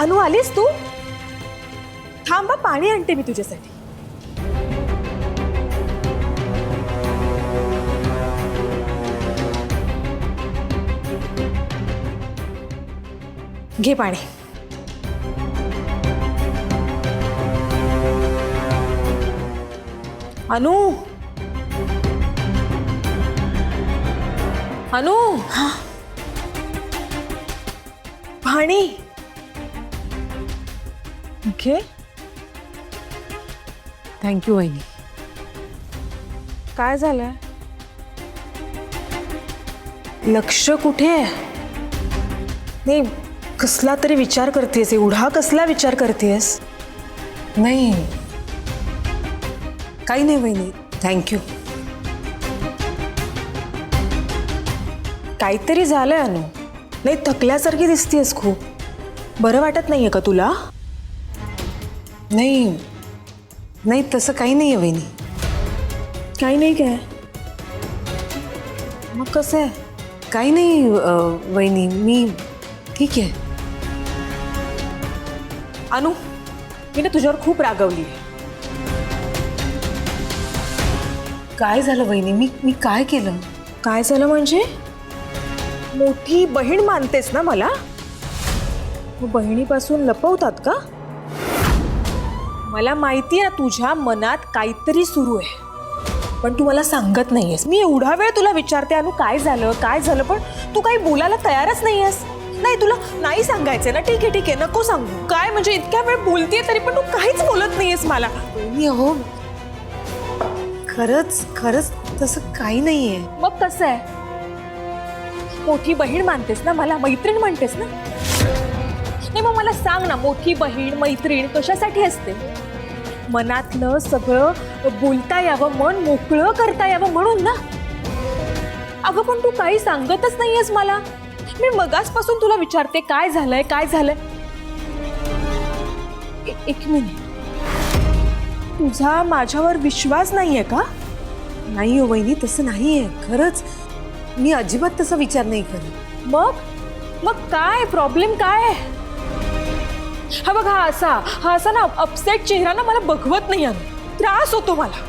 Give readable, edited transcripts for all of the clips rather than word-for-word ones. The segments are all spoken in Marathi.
अनु आलीस तू? थांबा, पाणी आणते मी तुझ्यासाठी. घे पाणी. अनु, अनु, पाणी घे. थँक्यू वहिनी. काय झालंय? लक्ष कुठे आहे? नाही, कसला तरी विचार करतेस. एवढा कसला विचार करतेस? नाही, काही नाही वहिनी, थँक्यू. काहीतरी झालंय अनु. नाही, थकल्यासारखी दिसतेस खूप. बरं वाटत नाहीये का तुला? नाही नाही, तसं काही नाही आहे वहिनी. काही नाही काय? मग कसं आहे? काही नाही वहिनी, मी ठीक आहे. अनु, मी ना तुझ्यावर खूप रागवली. काय झालं वहिनी? मी काय केलं? काय झालं म्हणजे? मोठी बहीण मानतेस ना मला? मग बहिणीपासून लपवतात का? मला माहिती आहे ना तुझ्या मनात काहीतरी सुरू आहे, पण तू मला सांगत नाहीयेस. मी एवढा वेळ तुला विचारते अनु काय झालं काय झालं, पण तू काही बोलायला तयारच नाहीयेस. नाही, तुला नाही सांगायचंय ना? ठीक आहे ठीक आहे, नको सांगू. काय म्हणजे इतक्या वेळ बोलतेय तरी पण तू काहीच बोलत नाहीयेस मला. वहिनी अहो, खरंच खरंच तसं काही नाही आहे. मग कसं आहे? मोठी बहीण मानतेस ना मला, मैत्रीण म्हणतेस ना? नाही, मग मला सांग ना, मोठी बहीण मैत्रीण कशासाठी असते? मनातलं सगळं बोलता यावं, मन मोकळं करता यावं म्हणून ना. अगं पण तू काही सांगतच नाहीयेस मला. मी मगाचपासून तुला विचारते काय झालंय काय झालंय. एक मिनिट, तुझा माझ्यावर विश्वास नाहीये का? नाही हो वहिनी, तसं नाही आहे. खरंच मी अजिबात तसा विचार नाही करत. मग काय प्रॉब्लेम काय आहे? हा बघ, हा असा ना अपसेट चेहरा ना मला बघवत नाही. त्रास होतो मला.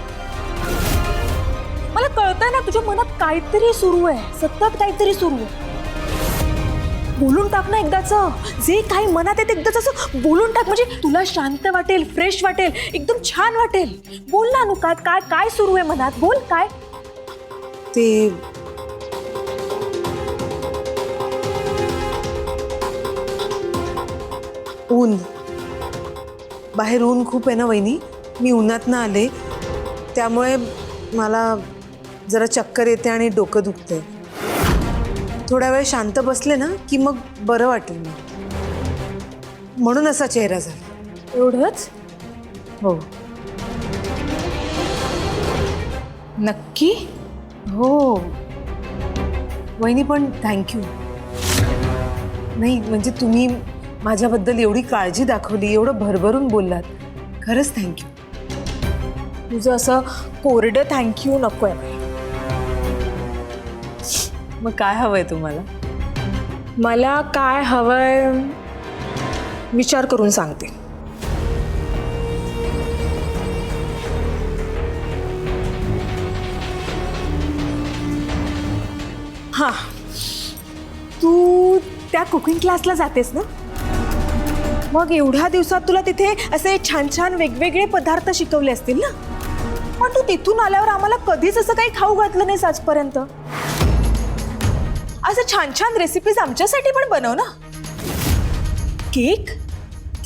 मला कळतंय ना तुझ्या मनात काहीतरी सुरू आहे, सतत काहीतरी सुरू आहे. बोलून टाक ना एकदाच. जे काही मनात येते एकदाच असं बोलून टाक, म्हणजे तुला शांत वाटेल, फ्रेश वाटेल, एकदम छान वाटेल. बोल ना अनु, काय काय काय सुरू आहे मनात? बोल काय. ते ऊन, बाहेर ऊन खूप आहे ना वहिनी. मी उन्हातनं आले, त्यामुळे मला जरा चक्कर येते आणि डोकं दुखते. थोडा वेळ शांत बसले ना की मग बरं वाटेल मला. म्हणून असा चेहरा झाला. एवढंच? हो नक्की? हो वहिनी, पण थँक्यू. नाही म्हणजे तुम्ही माझ्याबद्दल एवढी काळजी दाखवली, एवढं भरभरून बोललात, खरंच थँक्यू. तुझं असं कोरडं थँक्यू नको आहे. मग काय हवंय तुम्हाला? मला काय हवंय विचार करून सांगते. हा, तू त्या कुकिंग क्लासला जातेस ना? मग एवढ्या दिवसात तुला तिथे असे छान छान वेगवेगळे पदार्थ शिकवले असतील ना? पण तू तिथून आल्यावर आम्हाला कधीच असं काही खाऊ घातलं नाहीस आजपर्यंत. असं छान छान रेसिपीज आमच्यासाठी पण बनव ना. Cake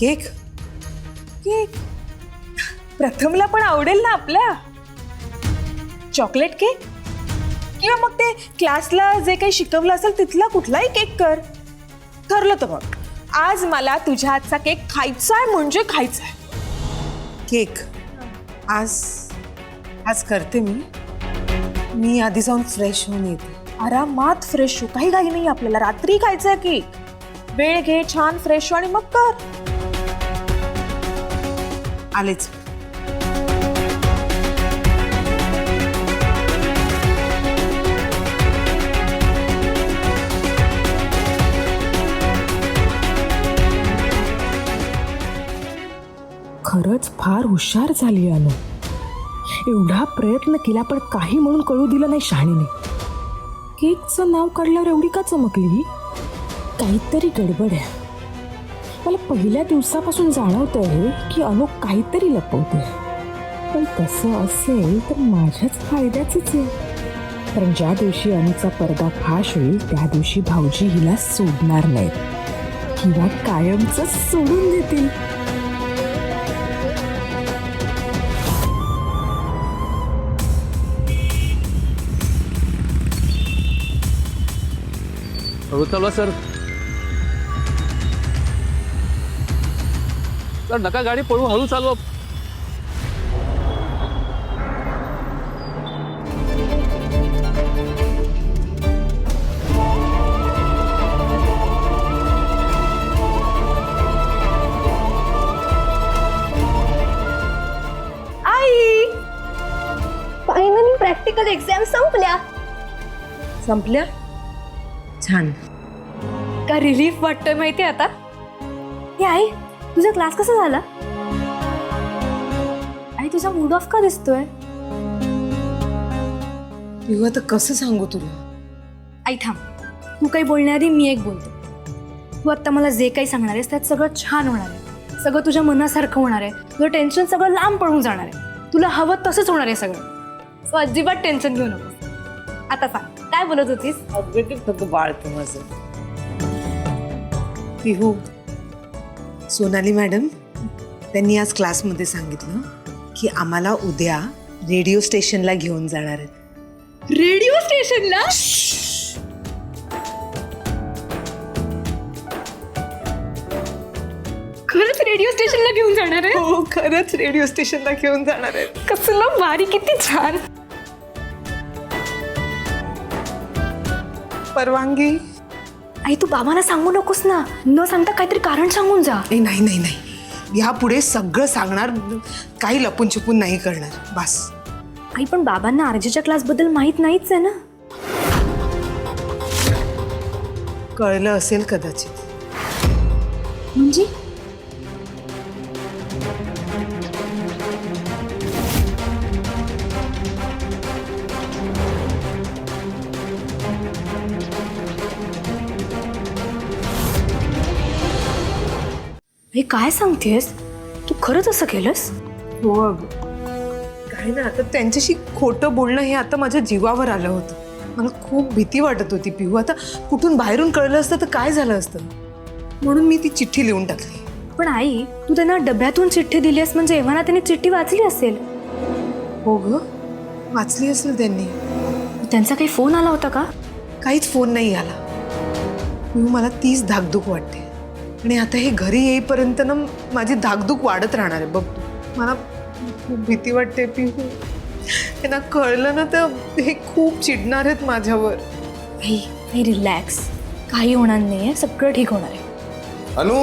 cake? केक प्रथमला पण आवडेल ना आपल्या. चॉकलेट केक किंवा मग ते क्लासला जे काही शिकवलं असेल तिथला कुठलाही केक कर. ठरलं तर मग आज मला तुझ्या हातचा केक खायचा आहे म्हणजे खायचा आहे. केक आज करते मी आधी जाऊन फ्रेश होऊन येते. आरामात फ्रेश हो, काही घाई नाही आपल्याला. रात्री खायचं आहे केक. वेळ घे, छान फ्रेश हो आणि मग कर. आलेच. खरंच फार हुशार झाली अनु. एवढा प्रयत्न केला पण काही म्हणून कळू दिलं नाही शहाणीने. केकचं नाव काढल्यावर एवढी का चमकली? काहीतरी गडबड आहे. मला पहिल्या दिवसापासून जाणवतंय की अनु काहीतरी लपवते. पण तसं असेल तर माझ्याच फायद्याच आहे. कारण ज्या दिवशी अनुचा पडदा फाश होईल त्या दिवशी भाऊजी हिला सोडणार नाहीत किंवा कायमच सोडून देतील. हळू चालवा सर. सर नका गाडी पळू, हळू चालवा. आई फायनली प्रॅक्टिकल एक्झाम संपल्या. संपल्या? छान. का रिलीफ वाटतोय माहिती आता. हे आई तुझा क्लास कसा झाला? आई तुझा मूड ऑफ का दिसतोय? पिहू आता कसं सांगू तुला? आई थांब, तू काही बोलण्याआधी मी एक बोलते. तू आत्ता मला जे काही सांगणार आहेस त्यात सगळं छान होणार आहे. सगळं तुझ्या मनासारखं होणार आहे. तुझं टेन्शन सगळं लांब पळून जाणार आहे. तुला हवं तसंच होणार आहे सगळं. सो अजिबात टेन्शन घेऊ नको. आता सांग काय बोलत होतीस? अगदी बाळ तू माझं. पिहू, सोनाली मॅडम त्यांनी आज क्लासमध्ये सांगितलं की आम्हाला उद्या रेडिओ स्टेशनला घेऊन जाणार आहेत. रेडिओ स्टेशनला? खरंच रेडिओ स्टेशनला घेऊन जाणार आहे? हो, खरंच रेडिओ स्टेशनला घेऊन जाणार आहेत. कसलं भारी, किती छान. परवानगी? आई तू बाबांना सांगू नकोस ना. न सांगता काहीतरी कारण सांगून जा. नाही नाही नाही, यापुढे सगळं सांगणार, काही लपून छपून नाही करणार. बस. आई पण बाबांना आरजेच्या क्लासबद्दल माहित नाहीच आहे ना. कळलं असेल कदाचित. म्हणजे हे काय सांगतेस? तू खरंच असं केलंस? हो अगं, काय ना, आता त्यांच्याशी खोटं बोलणं हे आता माझ्या जीवावर आलं होतं. मला खूप भीती वाटत होती पिहू. आता कुठून बाहेरून कळलं असतं तर काय झालं असतं, म्हणून मी ती चिठ्ठी लिहून टाकली. पण आई तू त्यांना डब्यातून चिठ्ठी दिलीस म्हणजे एव्हाना त्यांनी चिठ्ठी वाचली असेल. हो ग, वाचली असेल त्यांनी. त्यांचा काही फोन आला होता का? काहीच फोन नाही आला. पिहू, मला तीच धाकधूक वाटते. आणि आता हे घरी येईपर्यंत ना माझी धाकधूक वाढत राहणार आहे. बघ, मला खूप भीती वाटते पिहू. त्यांना कळलं ना तर हे खूप चिडणार आहेत माझ्यावर. आई रिलॅक्स, काही होणार नाही आहे. सगळं ठीक होणार आहे. अनु,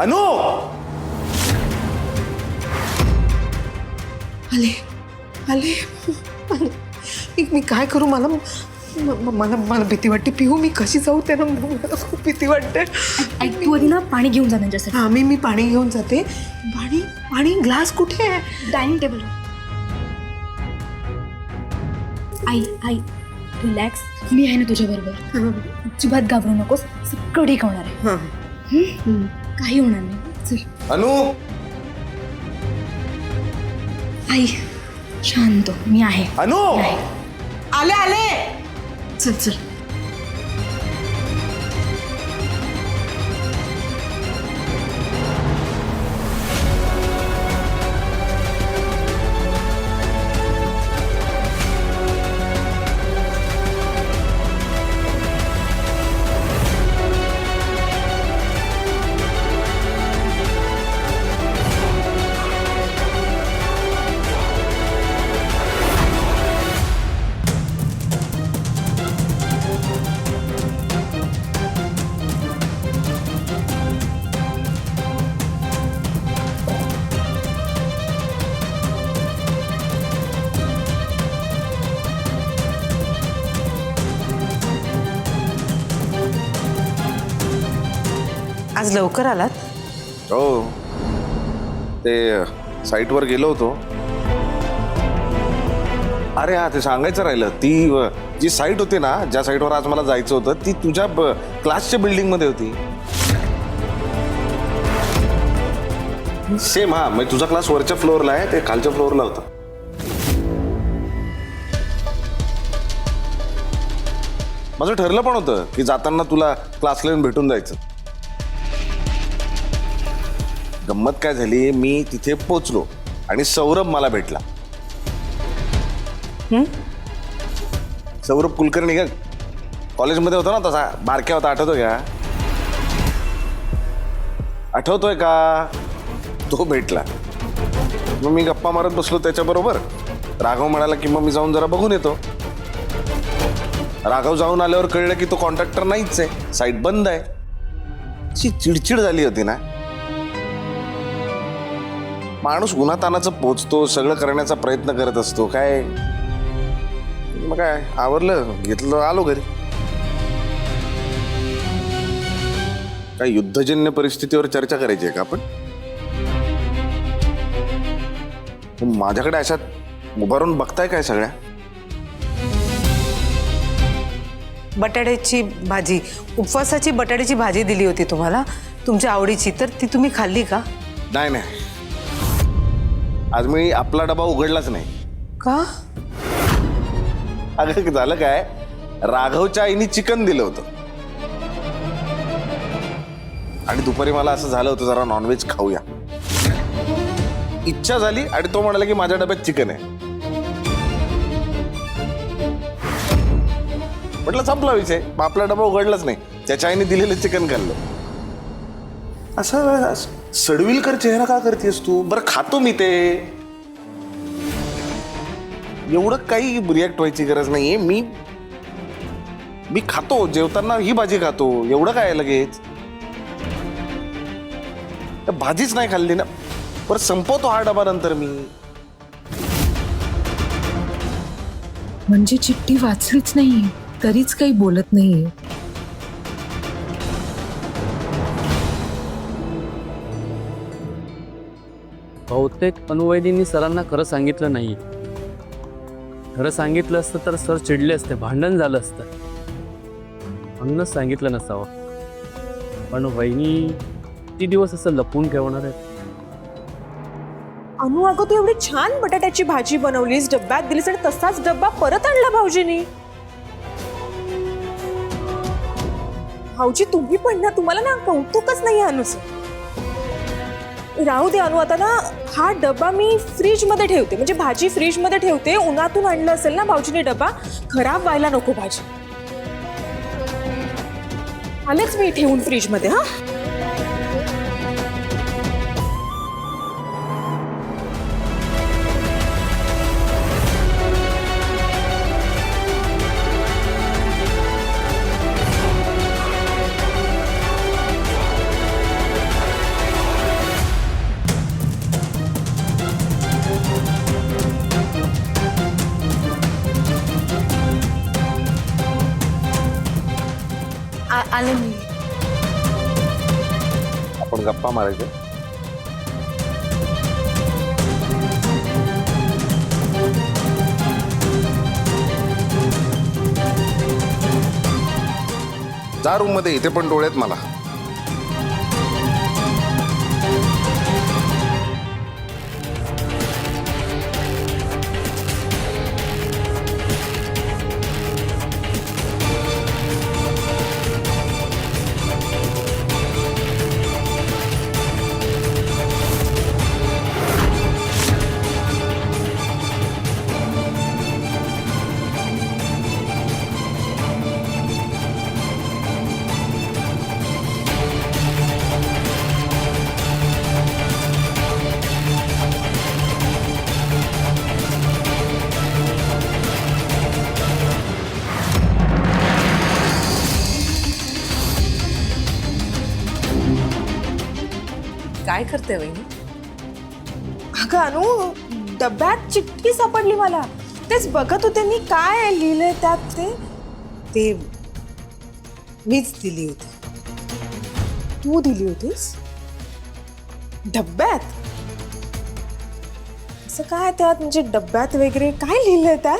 अनु, आले आले आले. मी काय करू? मला मला मला भीती वाटते पिहू. मी कशी जाऊ त्यांना? मला खूप भीती वाटते. आई तू आधी ना पाणी घेऊन जा त्यांच्यासाठी. हा, मी पाणी घेऊन जाते. पाणी पाणी ग्लास कुठे आहे? Dining table. आई आई रिलॅक्स, मी आहे ना तुझ्या बरोबर. अजिबात घाबरू नकोस. सगळं ठीक होणार आहे. हां, काही होणार नाही. चल अनु, आई शांत हो, मी आहे. अनु, मी आहे. आले आले. चल चल. आज लवकर आलात? हो ते साईटवर गेलो होतो. अरे हा, ते सांगायचं राहिलं. ती जी साईट होती ना, ज्या साईटवर आज मला जायचं होतं, ती तुझ्या क्लासच्या बिल्डिंगमध्ये होती. सेम. हा, म्हणजे तुझा क्लास वरच्या फ्लोअरला आहे, ते खालच्या फ्लोअरला होता. माझं ठरलं पण होतं की जाताना तुला क्लासला येऊन भेटून जायचं. गंमत काय झाली, मी तिथे पोचलो आणि सौरभ मला भेटला. सौरभ कुलकर्णी का कॉलेजमध्ये होता ना, तसा बारक्या होता, आठवतोय का? आठवतोय का? तो भेटला. मग मी गप्पा मारत बसलो त्याच्याबरोबर. राघव म्हणाला की मग मी जाऊन जरा बघून येतो. राघव जाऊन आल्यावर कळलं की तो कॉन्ट्रॅक्टर नाहीच आहे, साईट बंद आहे. अशी चिडचिड झाली होती ना. माणूस उन्हातानाचं पोचतो, सगळं करण्याचा प्रयत्न करत असतो. काय मग काय, आवरलं, घेतलं, आलो घरी. काय युद्धजन्य परिस्थितीवर चर्चा करायची आहे का आपण? माझ्याकडे अशा उभारून बघताय काय सगळ्या? बटाट्याची भाजी, उपवासाची बटाट्याची भाजी दिली होती तुम्हाला, तुमच्या आवडीची, तर ती तुम्ही खाल्ली का? नाही नाही, आज मी आपला डबा उघडलाच नाही. का? अगं झालं काय, राघवच्या आईने चिकन दिलं होतं आणि दुपारी मला असं झालं होतं जरा नॉनव्हेज खाऊया, इच्छा झाली आणि तो म्हणाला की माझ्या डब्यात चिकन आहे. म्हटलं संपला विषय, मग आपला डबा उघडलाच नाही, त्याच्या आईने दिलेलं चिकन खाल्लं. असं सडविलकर चेहरा का करतेस तू? बरं खातो मी ते, एवढं काही रिॲक्ट व्हायची गरज नाहीये. मी खातो, जेवताना ही भाजी खातो, एवढं काय लगेच. भाजीच नाही खाल्ली ना, परत संपवतो हा डबा नंतर मी. म्हणजे चिठ्ठी वाचलीच नाही तरीच काही बोलत नाहीये. बहुतेक अनुवैदींनी सरांना खरं सांगितलं नाही. खरं सांगितलं असतं तर सर चिडले असते, भांडण झालं असतं, म्हणूनच सांगितलं नसावं. पण वहिनी किती दिवस असं लपून ठेवणार आहे? अनु, अगं तू एवढी छान बटाट्याची भाजी बनवलीस, डब्यात दिलीस आणि तसाच डब्बा परत आणला भाऊजींनी. भाऊजी तुम्ही पण ना, तुम्हाला ना कौतुकच नाही अनुच. राहू दे अनु, आता ना हा डबा मी फ्रीज मध्ये ठेवते, म्हणजे भाजी फ्रीज मध्ये ठेवते. उन्हातून आणलं असेल ना भाऊजीने डबा, खराब व्हायला नको भाजी. आलेच मी ठेवून फ्रीज मध्ये. हा आले मी. आपण गप्पा मारायचे. जा रूम मध्ये, इथे पण डोळ्यात मला. काय करते वहिनी? अगं अनु, डब्यात चिठ्ठी सापडली मला. तेच बघत होते मी, काय लिहिलंय त्यात ते मीच दिली होती. तू दिली होतीस डब्यात? असं काय त्यात म्हणजे डब्यात वगैरे काय लिहिलंय त्यात?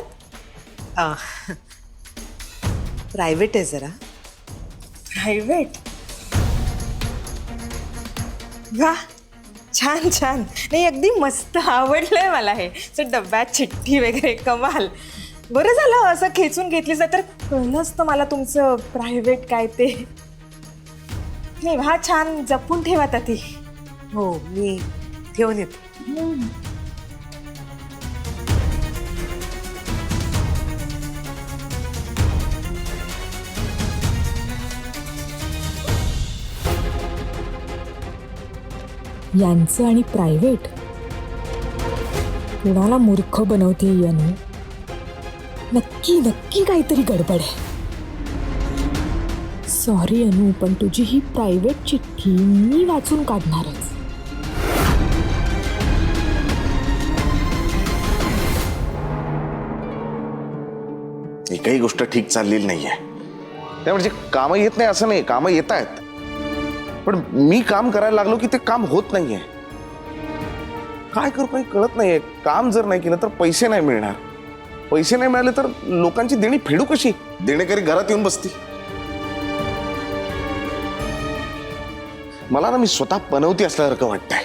प्रायव्हेट आहे जरा. प्रायव्हेट? वा, छान छान. नाही, अगदी मस्त आवडलंय मला हे. डब्यात चिठ्ठी वगैरे, कमाल. बरं झालं असं खेचून घेतलीस तर कळलं असतं मला तुमचं प्रायव्हेट काय ते. नाही, हा छान जपून ठेवा ती. हो, मी ठेवून येते. यांचं आणि प्रायव्हेट कुणाला मूर्ख बनवते अनु. नक्की नक्की काहीतरी गडबड आहे. सॉरी अनु, पण तुझी ही प्रायव्हेट चिठ्ठी मी वाचून काढणारच. एकही गोष्ट ठीक चाललेली नाहीये. त्या म्हणजे कामं येत नाही असं नाही, कामं येत आहेत, पण मी काम करायला लागलो की ते काम होत नाहीये. काय करू काही कळत नाहीये. काम जर नाही केलं तर पैसे नाही मिळणार. पैसे नाही मिळाले तर लोकांची देणी फेडू कशी? देणेकरी घरात येऊन बसतील. मला ना मी स्वतः पनवती असल्यासारखं वाटतंय.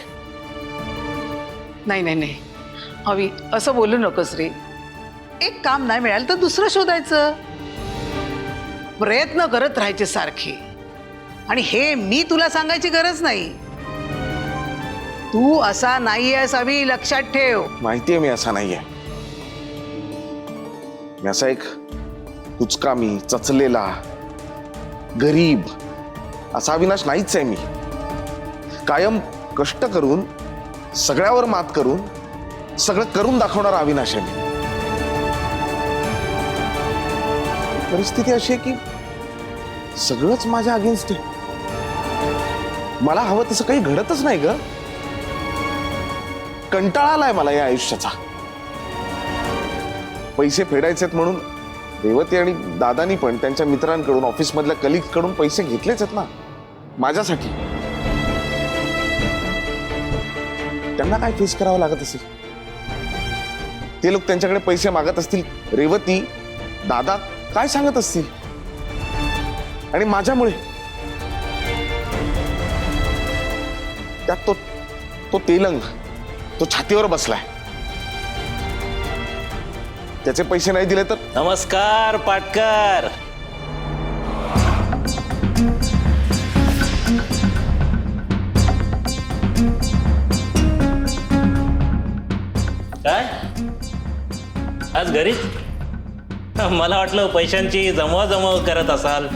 नाही नाही नाही हवी, असं बोलू नकोस रे. एक काम नाही मिळालं तर दुसरं शोधायचं. प्रयत्न करत राहायचे सारखे. आणि हे मी तुला सांगायची गरज नाही. तू असा नाहीयेस हवी, लक्षात ठेव. माहितीये मी असा नाहीये. मी असा एक कुचकामी, चचलेला, गरीब असा अविनाश नाहीच आहे. मी कायम कष्ट करून, सगळ्यावर मात करून, सगळं करून दाखवणारा अविनाश आहे मी. परिस्थिती अशी आहे की सगळंच माझ्या अगेन्स्ट आहे. मला हवं तसं काही घडतच नाही ग. कंटाळा आलाय मला या आयुष्याचा. पैसे फेडायचेत म्हणून रेवती आणि दादानी पण त्यांच्या मित्रांकडून, ऑफिस मधल्या कलिग्स कडून पैसे घेतलेच आहेत ना माझ्यासाठी. त्यांना काय फेस करावं लागत असेल? ते लोक त्यांच्याकडे पैसे मागत असतील, रेवती दादा काय सांगत असतील, आणि माझ्यामुळे त्यात तो तेलंग, तो छातीवर बसलाय. त्याचे पैसे नाही दिले तर. नमस्कार पाटकर. काय आज घरीच? मला वाटलं पैशांची जमवाजमव करत असाल.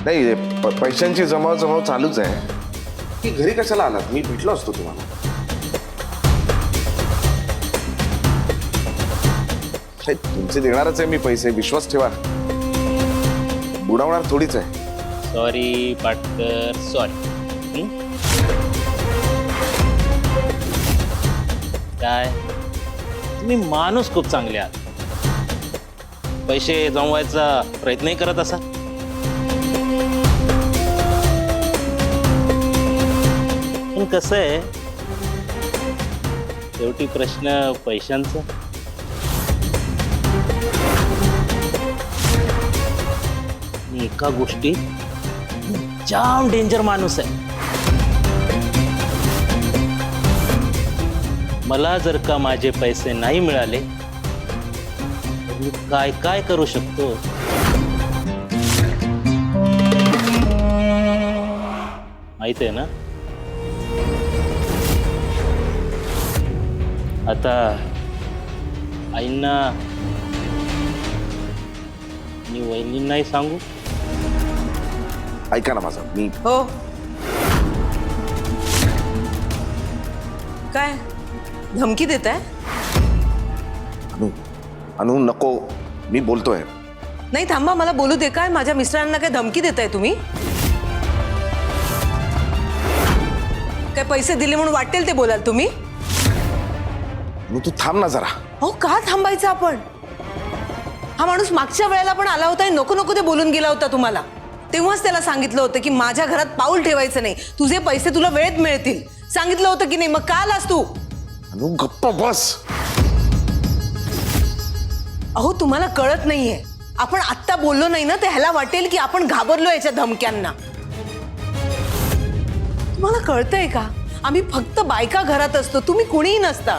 नाही, पैशांची जमाव चालूच आहे. की घरी कशाला आलात? मी भेटलो असतो तुम्हाला. तुमचे देणारच आहे मी पैसे, विश्वास ठेवा. बुडवणार थोडीच आहे. Sorry Patkar, sorry. काय तुम्ही माणूस खूप चांगले आहात. पैसे जमवायचा प्रयत्नही करत असा. पण कसं आहे, शेवटी प्रश्न पैशांचा. एका गोष्टी जाम डेंजर माणूस आहे. मला जर का माझे पैसे नाही मिळाले तर मी काय काय करू शकतो. माहित आहे ना? आता आईंना मी वहिनींनाही सांगू. ऐका ना माझं. मी हो, काय धमकी देत आहे? अनु नको, मी बोलतोय. नाही थांबा, मला बोलू दे. काय माझ्या मिस्टरांना काय धमकी देताय तुम्ही? काय पैसे दिले म्हणून वाटेल ते बोलाल तुम्ही? तू थांब ना जरा. हो, का थांबायचं आपण? हा माणूस मागच्या वेळेला पण आला होता आणि नको नको ते बोलून गेला होता तुम्हाला. तेव्हाच त्याला सांगितलं होतं की माझ्या घरात पाऊल ठेवायचं नाही, तुझे पैसे तुला वेळेत मिळतील. सांगितलं होतं की नाही? मग का आलास तू? अनु गप्प बस. अहो तुम्हाला कळत नाहीये, आपण आत्ता बोललो नाही ना, तर ह्याला वाटेल की आपण घाबरलो याच्या धमक्यांना. तुम्हाला कळतंय का? आम्ही फक्त बायका घरात असतो, तुम्ही कुणीही नसता.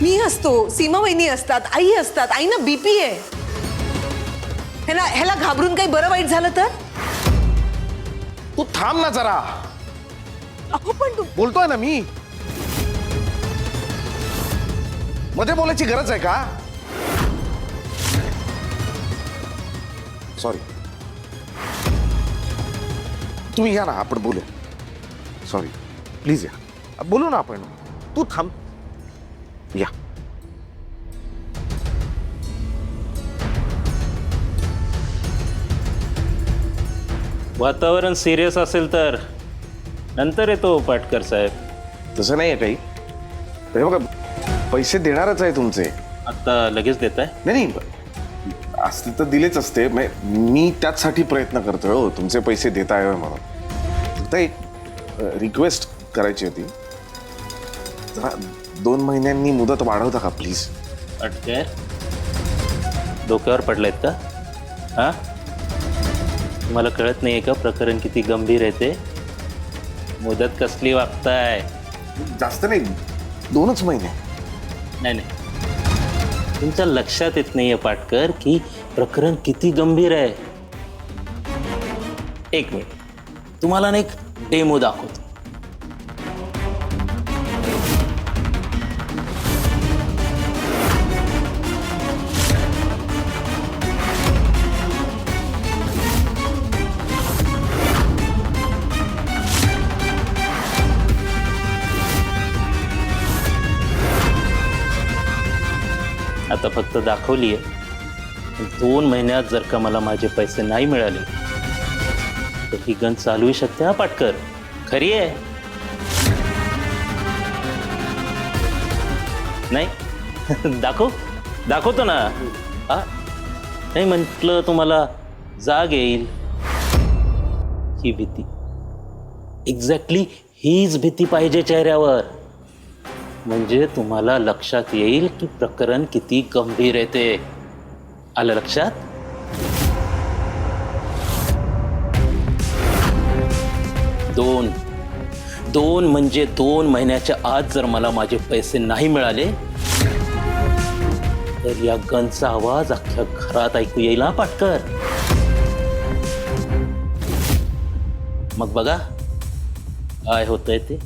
मी असतो, सीमा वहिनी असतात, आई असतात. आईना बीपी आहे. ह्याला घाबरून काही बरं वाईट झालं तर? तू थांब ना जरा. अहो पण बोलतोय ना मी. मध्ये बोलायची गरज आहे का? सॉरी. तुम्ही या ना, आपण बोलूया. सॉरी, प्लीज या, बोलू ना आपण. तू थांब. या. वातावरण सिरियस असेल तर नंतर येतो पाटकर साहेब. तसं नाही आहे काही. तर हे बघा, पैसे देणारच आहे तुमचे. आता लगेच देत आहे? नाही असते तर दिलेच असते. मी त्याचसाठी प्रयत्न करतोय हो, तुमचे पैसे देता आहे म्हणून. फक्त एक रिक्वेस्ट करायची होती, जरा 2 महिन्यांनी मुदत वाढवता का प्लीज? पाटकर डोक्यावर पडलायत का? हा, तुम्हाला कळत नाहीये का प्रकरण किती गंभीर आहे ते? मुदत कसली वागताय? जास्त नाही, 2च महिने. नाही, तुमच्या लक्षात येत नाहीये पाटकर की प्रकरण किती गंभीर आहे. एक मिनिट, तुम्हाला ना एक डेमो दाखवतो. आता फक्त दाखवली आहे. 2 महिन्यात जर का मला माझे पैसे नाही मिळाले तर ही गन चालवू शकते हा पाटकर. खरी आहे. नाही दाखवतो ना. हा, नाही म्हटलं तुम्हाला जाग येईल. ही भीती, एक्झॅक्टली हीच भीती पाहिजे चेहऱ्यावर. म्हणजे तुम्हाला लक्षात येईल की प्रकरण किती गंभीर आहे ते. आलं लक्षात? दोन म्हणजे 2 महिन्याच्या आत जर मला माझे पैसे नाही मिळाले तर या गनचा आवाज अख्ख्या घरात ऐकू येईल हा पाटकर. मग बघा काय होतंय ते.